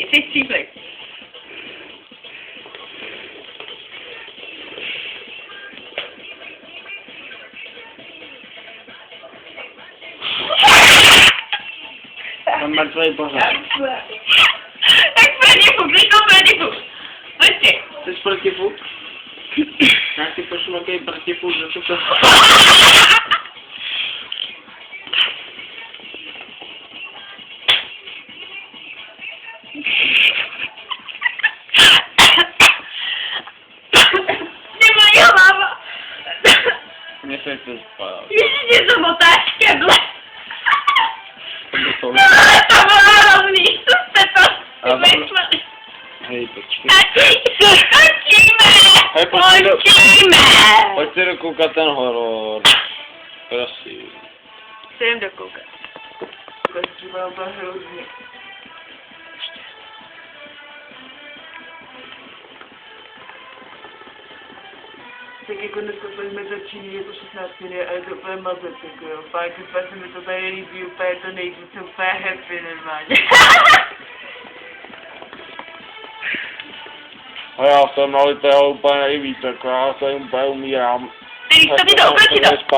Jsi stříhlej. Jsem mrtvej pořád. Tak protifuk, jsi to protifuk. Prostě. Jsi protifuk? Jak ty pošlu jaký protifuk, že to... Ty moje hlava. Mně se chce spát. Ježiště, to motáš keble. To No, to bylo hrozný, co jste to vymysleli. Hej, počkej. Končíme! Hej, počkej. Končíme! Pojď si dokoukat ten horor. Prosím. Se jdem dokoukat. To je třeba úplně hrozně. Tak jako dneska jsme začínali jako 16 minut a je to úplně mazec, jako jo. Fakt, úplně se mi to tady líbí, úplně to nejvíc, jsem úplně happy normálně. A já jsem nalitého úplně nejvíc, jako já se úplně umírám. Ty, to ti to oproti to. Spát.